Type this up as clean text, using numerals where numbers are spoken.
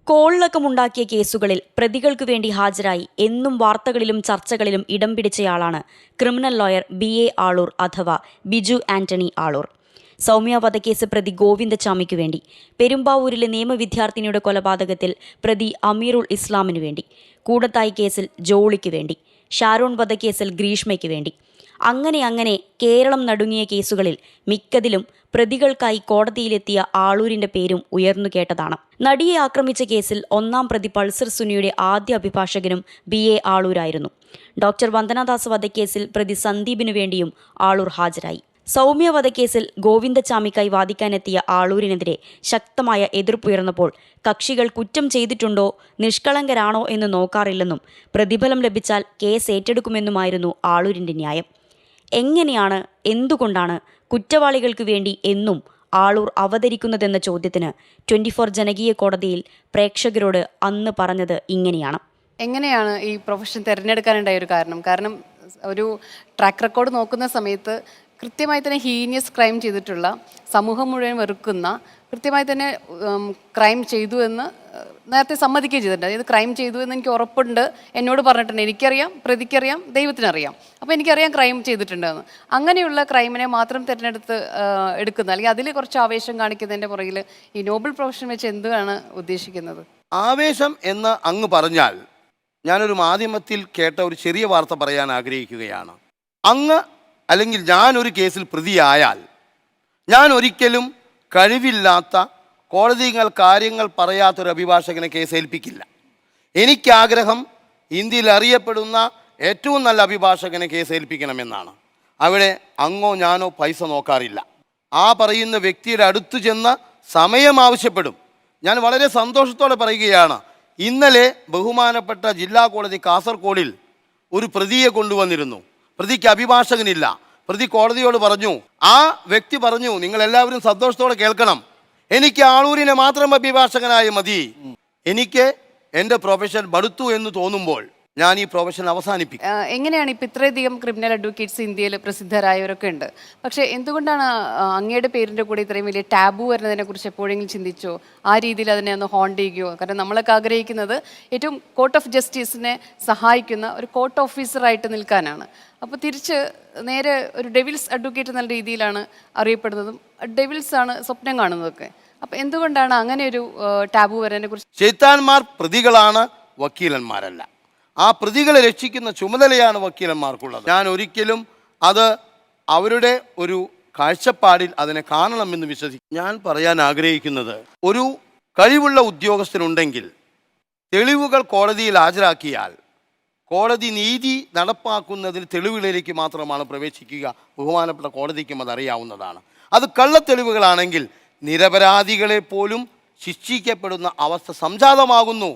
കോളിളക്കമുണ്ടാക്കിയ കേസുകളിൽ പ്രതികൾക്ക് വേണ്ടി ഹാജരായി എന്നും വാർത്തകളിലും ചർച്ചകളിലും ഇടം പിടിച്ചയാളാണ് ക്രിമിനൽ ലോയർ BA ആളൂർ അഥവാ ബിജു ആന്റണി ആളൂർ. സൗമ്യ വധക്കേസ് പ്രതി ഗോവിന്ദച്ചാമിക്കു വേണ്ടി, പെരുമ്പാവൂരിലെ നിയമവിദ്യാർത്ഥിനിയുടെ കൊലപാതകത്തിൽ പ്രതി അമീറുൽ ഇസ്ലാമിനു വേണ്ടി, കൂടത്തായി കേസിൽ ജോളിക്ക് വേണ്ടി, ഷാരോൺ വധക്കേസിൽ ഗ്രീഷ്മയ്ക്ക് വേണ്ടി, അങ്ങനെ കേരളം നടുങ്ങിയ കേസുകളിൽ മിക്കതിലും പ്രതികൾക്കായി കോടതിയിലെത്തിയ ആളൂരിന്റെ പേരും ഉയർന്നു കേട്ടതാണ്. നടിയെ ആക്രമിച്ച കേസിൽ ഒന്നാം പ്രതി പൾസർ സുനിയുടെ ആദ്യ അഭിഭാഷകനും BA ആളൂരായിരുന്നു. ഡോക്ടർ വന്ദനാദാസ് വധക്കേസിൽ പ്രതി സന്ദീപിനു വേണ്ടിയും ആളൂർ ഹാജരായി. സൗമ്യ വധക്കേസിൽ ഗോവിന്ദച്ചാമിക്കായി വാദിക്കാനെത്തിയ ആളൂരിനെതിരെ ശക്തമായ എതിർപ്പുയർന്നപ്പോൾ കക്ഷികൾ കുറ്റം ചെയ്തിട്ടുണ്ടോ, നിഷ്കളങ്കരാണോ എന്ന് നോക്കാറില്ലെന്നും പ്രതിഫലം ലഭിച്ചാൽ കേസ് ഏറ്റെടുക്കുമെന്നുമായിരുന്നു ആളൂരിന്റെ ന്യായം. എങ്ങനെയാണ്, എന്തുകൊണ്ടാണ് കുറ്റവാളികൾക്ക് വേണ്ടി എന്നും ആളൂർ അവതരിക്കുന്നതെന്ന ചോദ്യത്തിന് 24 ജനകീയ കോടതിയിൽ പ്രേക്ഷകരോട് അന്ന് പറഞ്ഞത് ഇങ്ങനെയാണ്. എങ്ങനെയാണ് ഈ പ്രൊഫഷൻ തിരഞ്ഞെടുക്കാനുണ്ടായ ഒരു കാരണം ഒരു ട്രാക്ക് റെക്കോർഡ് നോക്കുന്ന സമയത്ത് കൃത്യമായി തന്നെ ഹീനിയസ് ക്രൈം ചെയ്തിട്ടുള്ള, സമൂഹം മുഴുവൻ വെറുക്കുന്ന, കൃത്യമായി തന്നെ ക്രൈം ചെയ്തു എന്ന് നേരത്തെ സമ്മതിക്കുകയും ചെയ്തിട്ടുണ്ട്. അതായത് ക്രൈം ചെയ്തു എന്ന് എനിക്ക് ഉറപ്പുണ്ട്, എന്നോട് പറഞ്ഞിട്ടുണ്ട്, എനിക്കറിയാം, പ്രതിക്കറിയാം, ദൈവത്തിനറിയാം, അപ്പോൾ എനിക്കറിയാം ക്രൈം ചെയ്തിട്ടുണ്ടെന്ന്. അങ്ങനെയുള്ള ക്രൈമിനെ മാത്രം എടുക്കുന്ന, അല്ലെങ്കിൽ അതിൽ കുറച്ച് ആവേശം കാണിക്കുന്നതിൻ്റെ പുറകിൽ ഈ നോബൽ പ്രൊഫഷൻ വെച്ച് എന്താണ് ഉദ്ദേശിക്കുന്നത്? ആവേശം എന്ന് അങ്ങ് പറഞ്ഞാൽ ഞാനൊരു മാധ്യമത്തിൽ കേട്ട ഒരു ചെറിയ വാർത്ത പറയാൻ ആഗ്രഹിക്കുകയാണ്. അങ്ങ് അല്ലെങ്കിൽ ഞാനൊരു കേസിൽ പ്രതിയായാൽ ഞാൻ ഒരിക്കലും കഴിവില്ലാത്ത, കോടതികൾ കാര്യങ്ങൾ പറയാത്തൊരു അഭിഭാഷകനെ കേസ് ഏൽപ്പിക്കില്ല. എനിക്കാഗ്രഹം ഇന്ത്യയിൽ അറിയപ്പെടുന്ന ഏറ്റവും നല്ല അഭിഭാഷകനെ കേസ് ഏൽപ്പിക്കണമെന്നാണ്. അവിടെ അങ്ങോ ഞാനോ പൈസ നോക്കാറില്ല. ആ പറയുന്ന വ്യക്തിയുടെ അടുത്ത് ചെന്ന് സമയം ആവശ്യപ്പെടും. ഞാൻ വളരെ സന്തോഷത്തോടെ പറയുകയാണ്, ഇന്നലെ ബഹുമാനപ്പെട്ട ജില്ലാ കോടതി കാസർഗോഡിൽ ഒരു പ്രതിയെ കൊണ്ടുവന്നിരുന്നു. പ്രതിക്ക് അഭിഭാഷകനില്ല. പ്രതി കോടതിയോട് പറഞ്ഞു, ആ വ്യക്തി പറഞ്ഞു, നിങ്ങളെല്ലാവരും സന്തോഷത്തോടെ കേൾക്കണം, എനിക്ക് ആളൂരിനെ മാത്രം അഭിഭാഷകനായി മതി, എനിക്ക് എൻ്റെ പ്രൊഫഷൻ മടുത്തു എന്ന് തോന്നുമ്പോൾ ഞാൻ ഈ പ്രൊഫഷൻ അവസാനിപ്പിക്കും. എങ്ങനെയാണ് ഇപ്പം ഇത്രയധികം ക്രിമിനൽ അഡ്വക്കേറ്റ്സ് ഇന്ത്യയിൽ പ്രസിദ്ധരായവരൊക്കെ ഉണ്ട്, പക്ഷേ എന്തുകൊണ്ടാണ് അങ്ങയുടെ പേരിൻ്റെ കൂടെ ഇത്രയും വലിയ ടാബു വരുന്നതിനെ കുറിച്ച് എപ്പോഴെങ്കിലും ചിന്തിച്ചോ? ആ രീതിയിൽ അതിനെ ഒന്ന് ഹോണ്ട് ചെയ്യുകയോ? കാരണം നമ്മളൊക്കെ ആഗ്രഹിക്കുന്നത് ഏറ്റവും കോർട്ട് ഓഫ് ജസ്റ്റിസിനെ സഹായിക്കുന്ന ഒരു കോർട്ട് ഓഫീസറായിട്ട് നിൽക്കാനാണ്. അപ്പോൾ തിരിച്ച് നേരെ ഒരു ഡെവിൽസ് അഡ്വക്കേറ്റ് എന്ന രീതിയിലാണ് അറിയപ്പെടുന്നതും ഡെവിൽസ് ആണ് സ്വപ്നം കാണുന്നതൊക്കെ. അപ്പോൾ എന്തുകൊണ്ടാണ് അങ്ങനെ ഒരു ടാബു വരുന്നതിനെ കുറിച്ച്? ശൈത്താന്മാർ പ്രതികളാണ്, വക്കീലന്മാരല്ല. ആ പ്രതികളെ രക്ഷിക്കുന്ന ചുമതലയാണ് വക്കീലന്മാർക്കുള്ളത്. ഞാൻ ഒരിക്കലും അത് അവരുടെ ഒരു കാഴ്ചപ്പാടിൽ അതിനെ കാണണമെന്ന് വിശ്വസിക്കും. ഞാൻ പറയാൻ ആഗ്രഹിക്കുന്നത്, ഒരു കഴിവുള്ള ഉദ്യോഗസ്ഥനുണ്ടെങ്കിൽ തെളിവുകൾ കോടതിയിൽ ഹാജരാക്കിയാൽ കോടതി നീതി നടപ്പാക്കുന്നതിൽ തെളിവുകളിലേക്ക് മാത്രമാണ് പ്രവേശിക്കുക. ബഹുമാനപ്പെട്ട കോടതിക്കും അതറിയാവുന്നതാണ്. അത് കള്ളത്തെളിവുകളാണെങ്കിൽ നിരപരാധികളെ പോലും ശിക്ഷിക്കപ്പെടുന്ന അവസ്ഥ സംജാതമാകുന്നു.